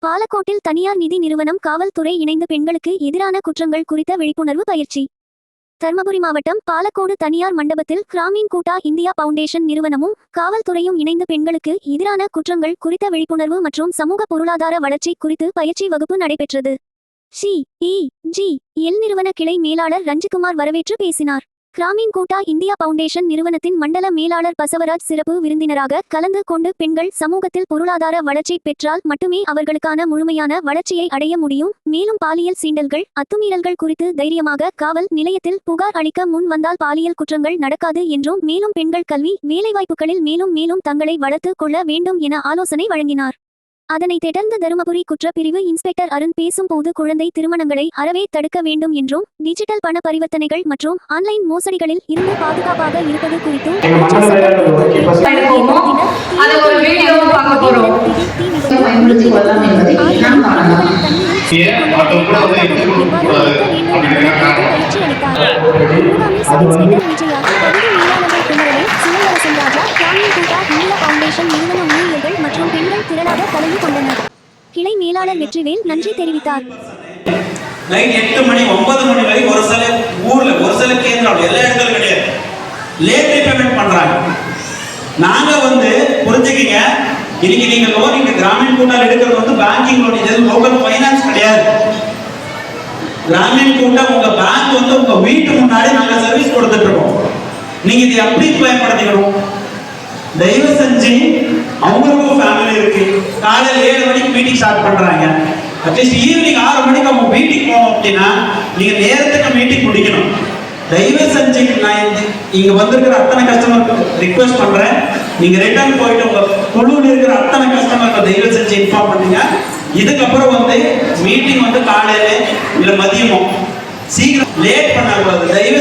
பாலக்கோட்டில் தனியார் நிதி நிறுவனம் காவல்துறை இணைந்து பெண்களுக்கு எதிரான குற்றங்கள் குறித்த விழிப்புணர்வு பயிற்சி. தர்மபுரி மாவட்டம் பாலக்கோடு தனியார் மண்டபத்தில் கிராமீன் கூட்டா இந்தியா பவுண்டேஷன் நிறுவனமும் காவல்துறையும் இணைந்து பெண்களுக்கு எதிரான குற்றங்கள் குறித்த விழிப்புணர்வு மற்றும் சமூக பொருளாதார வளர்ச்சி குறித்து பயிற்சி வகுப்பு நடைபெற்றது. CEGL நிறுவன கிளை மேலாளர் ரஞ்சிக்குமார் வரவேற்று பேசினார். கிராமீன் கூட்டா இந்தியா பவுண்டேஷன் நிறுவனத்தின் மண்டல மேலாளர் பசவராஜ் சிறப்பு விருந்தினராக கலந்து கொண்டு பெண்கள் சமூகத்தில் பொருளாதார வளர்ச்சி பெற்றால் மட்டுமே அவர்களுக்கான முழுமையான வளர்ச்சியை அடைய முடியும், மேலும் பாலியல் சீண்டல்கள் அத்துமீறல்கள் குறித்து தைரியமாக காவல் நிலையத்தில் புகார் அளிக்க முன் வந்தால் பாலியல் குற்றங்கள் நடக்காது என்றும், மேலும் பெண்கள் கல்வி வேலைவாய்ப்புகளில் மேலும் தங்களை வளர்த்து கொள்ள வேண்டும் என ஆலோசனை வழங்கினார். அதனைத் தொடர்ந்து தருமபுரி குற்றப்பிரிவு இன்ஸ்பெக்டர் அருண் பேசும்போது குழந்தை திருமணங்களை அறவே தடுக்க வேண்டும் என்றும், டிஜிட்டல் பண பரிவர்த்தனைகள் மற்றும் ஆன்லைன் மோசடிகளில் இருந்து பாதுகாப்பாக இருப்பது குறித்தும் கிளை மேலாளர் வெற்றிவேல் நன்றி தெரிவித்தார். நைட் 8 மணி 9 மணி வரை ஒரு சில ஊர்ல ஒரு சில கேந்திரம் எல்லா இடத்துலயும் கிடையாது, லேட் பேமெண்ட் பண்றாங்க. நாங்க புரிஞ்சுக்கீங்க, இன்னைக்கு நீங்க லோன் இங்க கிராமீன் கூட்டால் எடுக்கிறது பேங்கிங் லோன், இது லோக்கல் ஃபைனான்ஸ் கிடையாது. கிராமீன் கூட்டா உங்க பேங்க் உங்க வீட்டு முன்னாடி நாங்க சர்வீஸ் கொடுத்துட்டு இருக்கோம். நீங்க இதை எப்படி பயன்படுத்திக்கணும்? தயவு செஞ்சு அவங்களுக்கும் ஃபேமிலி இருக்கு, காலையில் 7 மணிக்கு மீட்டிங் ஸ்டார்ட் பண்றாங்க, அட்லீஸ்ட் ஈவினிங் 6 மணிக்கு அவங்க மீட்டிங் போகணும் அப்படின்னா நீங்க நேரத்துக்கு மீட்டிங் முடிக்கணும். தயவு செஞ்சு நான் இங்க வந்திருக்கிற அத்தனை கஸ்டமருக்கு ரிக்வெஸ்ட் பண்றேன், நீங்க ரிட்டர்ன் போயிட்டு உங்க குழுவில் இருக்கிற அத்தனை கஸ்டமருக்கு தயவு செஞ்சு இன்ஃபார்ம் பண்ணுங்க. இதுக்கப்புறம் மீட்டிங் காலையில இல்ல மதியமோ சீக்கிரம் லேட் பண்ணக்கூடாது. தயவு